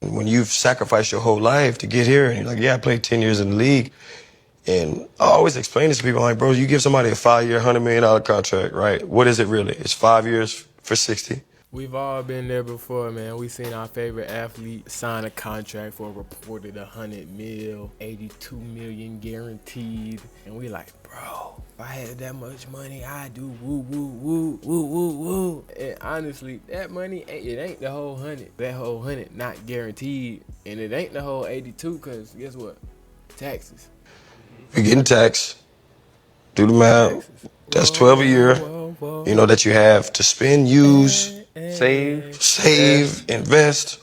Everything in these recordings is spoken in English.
When you've sacrificed your whole life to get here, and you're like, yeah, I played 10 years in the league. And I always explain this to people, like, bro, you give somebody a 5-year, $100 million contract, right? What is it really? It's 5 years for 60. We've all been there before, man. We seen our favorite athlete sign a contract for a reported 100 mil, 82 million guaranteed, and we like, bro, if I had that much money, I'd do woo woo woo woo woo woo. And honestly, that money, it ain't the whole 100. That whole 100 not guaranteed, and it ain't the whole 82, cause guess what? Taxes. You're getting taxed. Do the math. That's 12 a year. You know, that you have to spend, use, save, invest,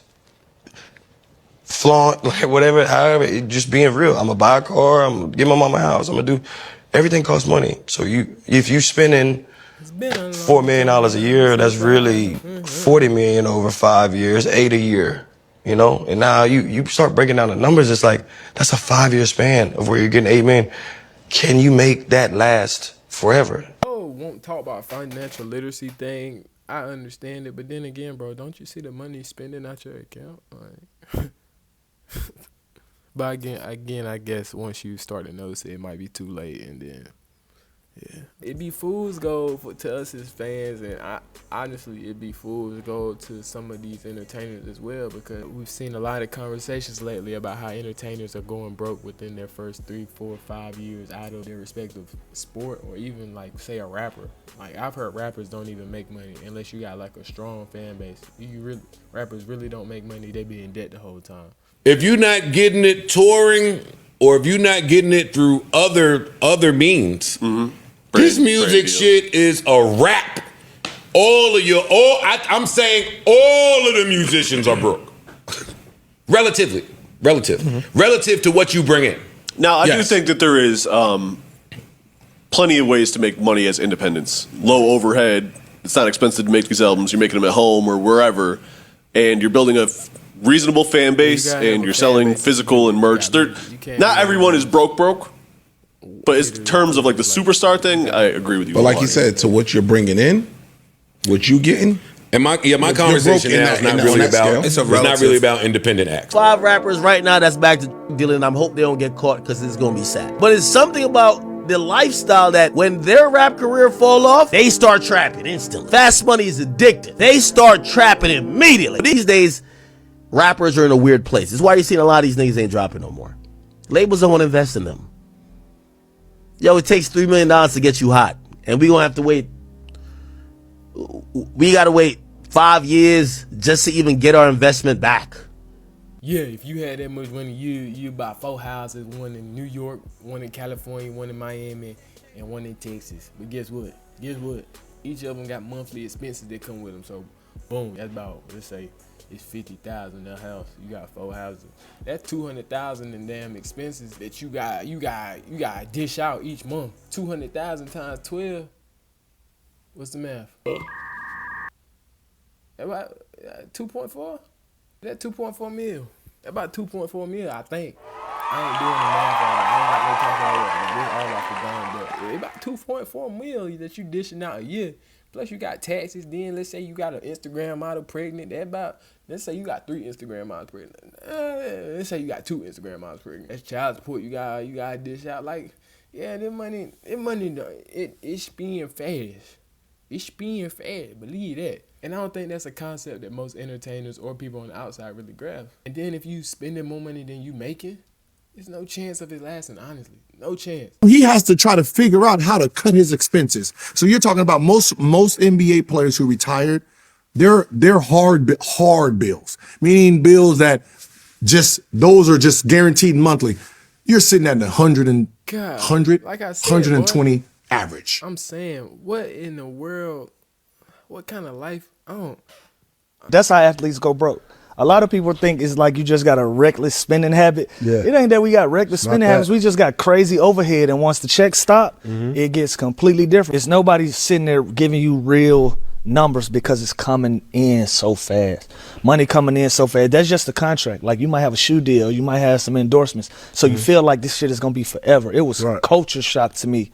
flaunt, like whatever, however, just being real. I'm gonna buy a car, I'm gonna give my mama a house, I'm gonna do, everything costs money. So if you spending $4 million a year, that's really 40 million over 5 years, 8 a year, you know? And now you start breaking down the numbers, it's like, that's a 5-year span of where you're getting 8 million. Can you make that last forever? Won't talk about financial literacy thing. I understand it, but then again, bro, don't you see the money spending out your account? Like, but again, I guess once you start to notice it might be too late, and then yeah, it'd be fool's gold to us as fans, and honestly, it'd be fool's gold to some of these entertainers as well, because we've seen a lot of conversations lately about how entertainers are going broke within their first 3, 4, 5 years out of their respective sport, or even like say a rapper. Like I've heard rappers don't even make money unless you got like a strong fan base. Rappers really don't make money; they be in debt the whole time. If you're not getting it touring, or if you're not getting it through other means. Mm-hmm. This music shit is a rap. I'm saying all of the musicians are broke. Relative to what you bring in. Now, I do think that there is plenty of ways to make money as independents. Low overhead. It's not expensive to make these albums. You're making them at home or wherever, and you're building a reasonable fan base, and you're selling physical and merch. Not everyone is broke. But in terms of like the superstar thing, I agree with you. But like you said, to what you're bringing in, what you getting. And my conversation now is not really about. It's not really about independent acts. 5 rappers right now that's back to dealing. I hope they don't get caught because it's gonna be sad. But it's something about the lifestyle that when their rap career fall off, they start trapping instantly. Fast money is addictive. They start trapping immediately. These days, rappers are in a weird place. It's why you're seeing a lot of these niggas ain't dropping no more. Labels don't want to invest in them. Yo, it takes $3 million to get you hot. And we gonna have to wait. We gotta wait 5 years just to even get our investment back. Yeah, if you had that much money, you buy 4 houses, one in New York, one in California, one in Miami, and one in Texas. But guess what? Each of them got monthly expenses that come with them. So, boom, that's about, let's say, it's $50,000 a house. You got 4 houses. That's $200,000 in damn expenses that you got to dish out each month. 200,000 times 12. What's the math? About 2.4. That 2.4 mil. About 2.4 mil, I think. I ain't doing the math on it. I ain't got no calculator. This all off the dome, but about 2.4 mil that you dishing out a year. Plus you got taxes. Then let's say you got an Instagram model pregnant. Let's say you got 3 Instagram models pregnant. Let's say you got 2 Instagram models pregnant. That's child support. You got to dish out. Like, yeah, this money, it's being fast. It's being fast. Believe that. And I don't think that's a concept that most entertainers or people on the outside really grasp. And then if you spending more money than you making, there's no chance of it lasting, honestly. No chance. He has to try to figure out how to cut his expenses. So you're talking about most NBA players who retired, they're hard bills, meaning bills that those are just guaranteed monthly. You're sitting at 100, like I said, 120 average. I'm saying, what in the world, what kind of life? That's how athletes go broke. A lot of people think it's like you just got a reckless spending habit. Yeah. It ain't that we got reckless spending habits. We just got crazy overhead, and once the checks stop, it gets completely different. It's nobody sitting there giving you real numbers because it's coming in so fast. Money coming in so fast. That's just a contract. Like you might have a shoe deal, you might have some endorsements. So you feel like this shit is gonna be forever. It was a culture shock to me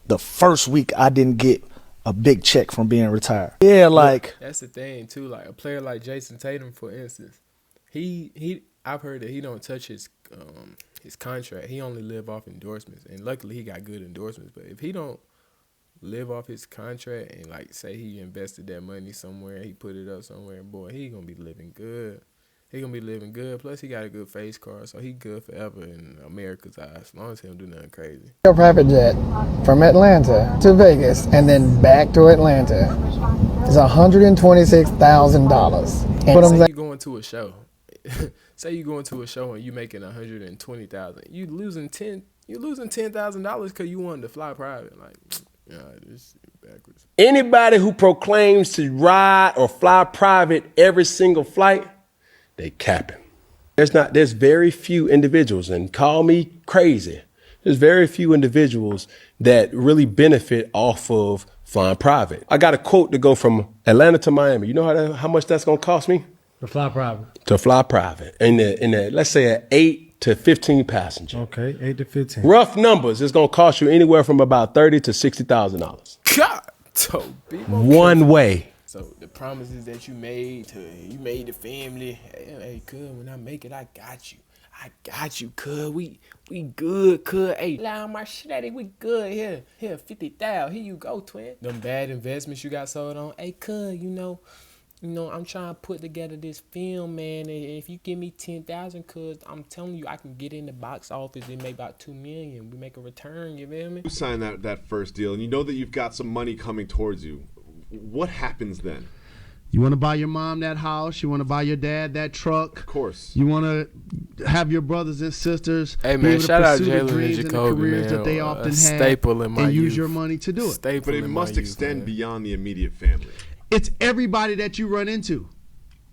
the first week I didn't get a big check from being retired. Yeah, like that's the thing too. Like a player like Jason Tatum, for instance, I've heard that he don't touch his contract. He only live off endorsements, and luckily he got good endorsements. But if he don't live off his contract and like say he invested that money somewhere, he put it up somewhere, boy, he gonna be living good. He gonna be living good. Plus he got a good face card, so he good forever in America's eyes, as long as he don't do nothing crazy. A private jet from Atlanta to Vegas and then back to Atlanta is $126,000. Say you going to a show. Say you going to a show and you making $120,000. You losing $10,000 because you wanted to fly private. Like, yeah, this is backwards. Anybody who proclaims to ride or fly private every single flight, they capping. There's very few individuals, and call me crazy, there's very few individuals that really benefit off of flying private. I got a quote to go from Atlanta to Miami. You know how much that's gonna cost me? To fly private. To fly private. In the let's say an 8 to 15 passenger. Okay, 8 to 15. Rough numbers, it's gonna cost you anywhere from about $30,000 to $60,000. God, Toby. One way. So the promises that you made the family, hey, cuz, when I make it, I got you, cuz, we good, cuz, hey, lie my shit at it, we good, here, 50,000, here you go, twin. Them bad investments you got sold on, hey, cuz, you know, I'm trying to put together this film, man, and if you give me 10,000, cuz, I'm telling you, I can get in the box office and make about $2 million, we make a return, you feel me? You sign that first deal, and you know that you've got some money coming towards you. What happens then? You want to buy your mom that house. You want to buy your dad that truck. Of course. You want to have your brothers and sisters. Hey man, shout out Jalen and Jacoby, careers man. that they often staple have, in my and use youth. your money to do it. Staple But it must extend beyond the immediate family. It's everybody that you run into.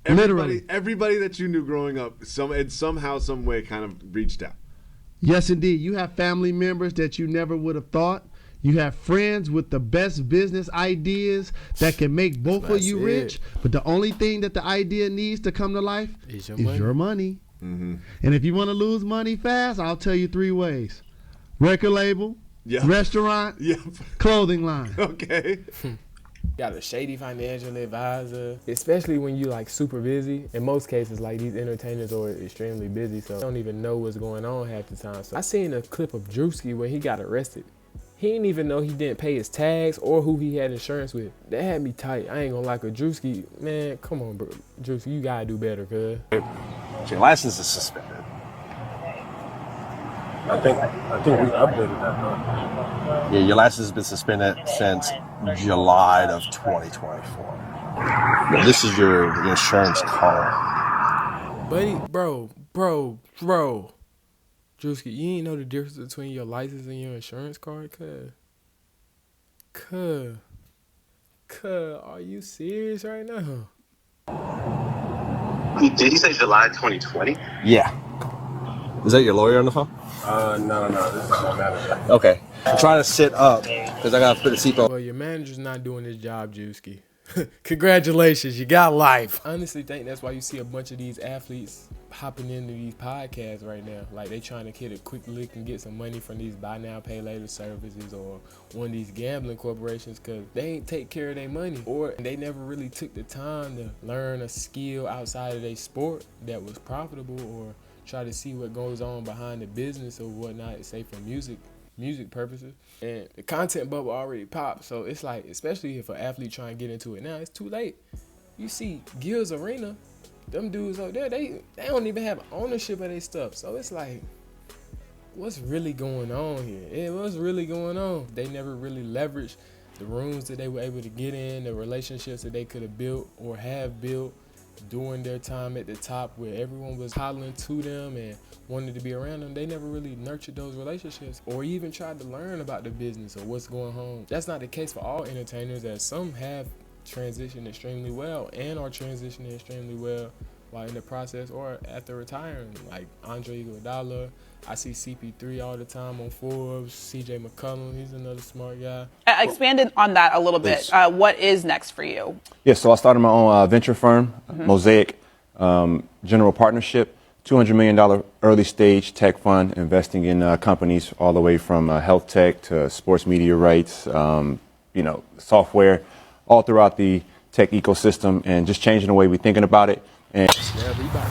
Literally, everybody that you knew growing up, somehow, some way, kind of reached out. Yes, indeed. You have family members that you never would have thought. You have friends with the best business ideas that can make both of you rich. But the only thing that the idea needs to come to life is your money. Mm-hmm. And if you want to lose money fast, I'll tell you 3 ways. Record label, restaurant, clothing line. Okay. Got a shady financial advisor, especially when you like super busy. In most cases, like these entertainers are extremely busy, so they don't even know what's going on half the time. So I seen a clip of Drewski when he got arrested. He didn't even know he didn't pay his tags or who he had insurance with. That had me tight. I ain't gonna lie, Drewski, man, come on, bro. Drewski, you gotta do better, cuz. Your license is suspended. I think we updated that though. Yeah, your license has been suspended since July of 2024. This is your insurance card. Buddy, bro. Drewski, you ain't know the difference between your license and your insurance card, cuz, are you serious right now? Did he say July 2020? Yeah. Is that your lawyer on the phone? No. This is my manager. Okay. I'm trying to sit up because I got to put a seatbelt. Well, your manager's not doing his job, Drewski. Congratulations, you got life. I honestly think that's why you see a bunch of these athletes hopping into these podcasts right now. Like they trying to get a quick lick and get some money from these buy now, pay later services or one of these gambling corporations because they ain't take care of their money or they never really took the time to learn a skill outside of their sport that was profitable or try to see what goes on behind the business or whatnot, say for music purposes. And the content bubble already popped, so it's like, especially if an athlete trying to get into it now, it's too late. You see Gil's Arena, them dudes out there, they don't even have ownership of their stuff. So it's like, what's really going on here? Yeah, what's really going on? They never really leveraged the rooms that they were able to get in, the relationships that they could have built or have built during their time at the top where everyone was hollering to them and wanted to be around them. They never really nurtured those relationships or even tried to learn about the business or what's going on. That's not the case for all entertainers, as some have transitioned extremely well and are transitioning extremely well while in the process or after retiring, like Andre Iguodala. I see CP3 all the time on Forbes. CJ McCollum, he's another smart guy. Expanded on that a little bit. What is next for you? Yeah, so I started my own venture firm, Mosaic General Partnership, $200 million early stage tech fund, investing in companies all the way from health tech to sports media rights, software, all throughout the tech ecosystem, and just changing the way we're thinking about it. And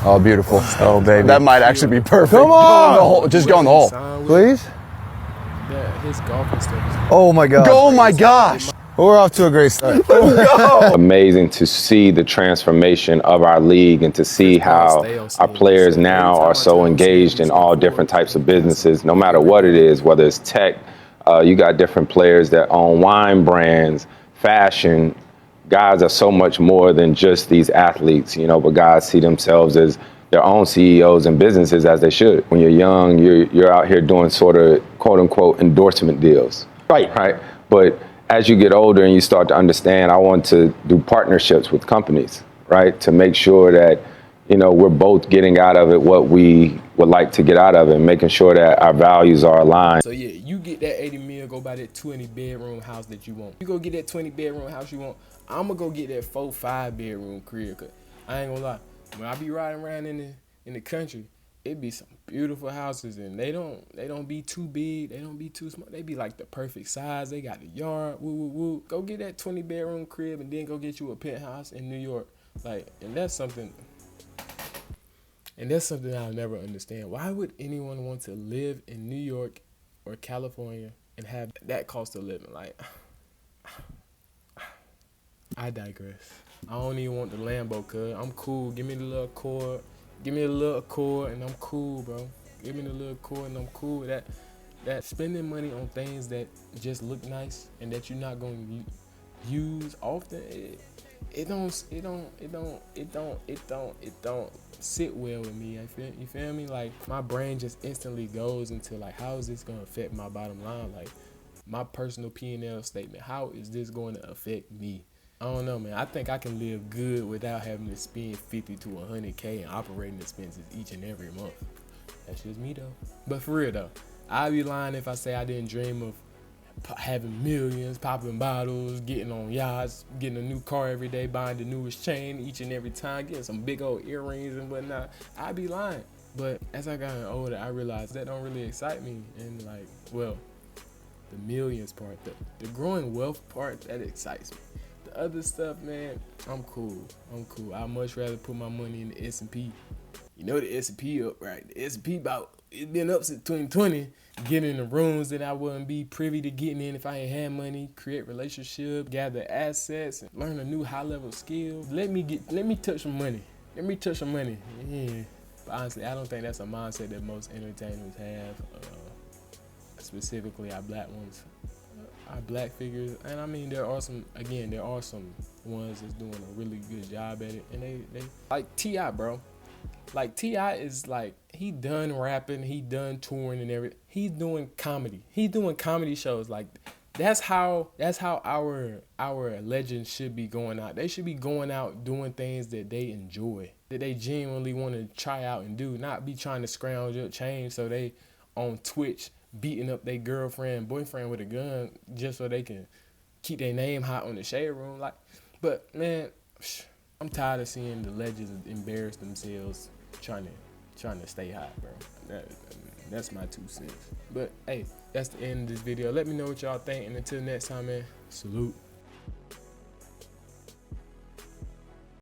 Oh, beautiful. Oh, baby. That might actually be perfect. Come on. Just go in the hole. Please? His golfing stuff. Oh, my God. Oh, my gosh. We're off to a great start. Amazing to see the transformation of our league and to see how our players now are so engaged in all different types of businesses, no matter what it is, whether it's tech, you got different players that own wine brands, fashion. Guys are so much more than just these athletes, you know, but guys see themselves as their own CEOs and businesses, as they should. When you're young, you're out here doing sort of quote unquote endorsement deals. Right. But as you get older and you start to understand, I want to do partnerships with companies, right? To make sure that, you know, we're both getting out of it what we would like to get out of it, and making sure that our values are aligned. So yeah, you get that 80 mil, go buy that 20 bedroom house that you want. You go get that 20 bedroom house you want. I'm gonna go get that 4-5 bedroom crib. Cause I ain't gonna lie, when I be riding around in the country, it be some beautiful houses, and they don't be too big, they don't be too small. They be like the perfect size. They got the yard, woo woo woo. Go get that 20 bedroom crib and then go get you a penthouse in New York. Like, and that's something I'll never understand. Why would anyone want to live in New York or California and have that cost of living? Like, I digress. I don't even want the Lambo, cuz I'm cool. Give me the little Accord. Give me a little Accord and I'm cool, bro. Give me the little Accord and I'm cool. That spending money on things that just look nice and that you're not gonna use often, it don't sit well with me. You feel me? Like, my brain just instantly goes into like, how is this gonna affect my bottom line? Like, my personal P&L statement. How is this going to affect me? I don't know, man. I think I can live good without having to spend 50 to 100K in operating expenses each and every month. That's just me, though. But for real, though, I'd be lying if I say I didn't dream of having millions, popping bottles, getting on yachts, getting a new car every day, buying the newest chain each and every time, getting some big old earrings and whatnot. I'd be lying. But as I got older, I realized that don't really excite me. And like, well, the millions part, the growing wealth part, that excites me. The other stuff, man, I'm cool. I'd much rather put my money in the S&P. You know the S&P up, right? The S&P it's been up since 2020. Getting in the rooms that I wouldn't be privy to getting in if I ain't had money, create relationships, gather assets, and learn a new high-level skill. Let me touch some money. Yeah. But honestly, I don't think that's a mindset that most entertainers have. Specifically our black ones. Our black figures, and I mean there are some ones that's doing a really good job at it, and they like T.I., bro. Like, T.I. is like, he done rapping, he done touring and everything. He's doing comedy. He's doing comedy shows. Like, that's how our legends should be going out. They should be going out doing things that they enjoy, that they genuinely want to try out and do, not be trying to scrounge up change so they on Twitch beating up their girlfriend, boyfriend with a gun just so they can keep their name hot on the shade room. Like, but man, I'm tired of seeing the legends embarrass themselves trying to stay hot, bro. That's my 2 cents. But hey, that's the end of this video. Let me know what y'all think, and until next time, man, salute.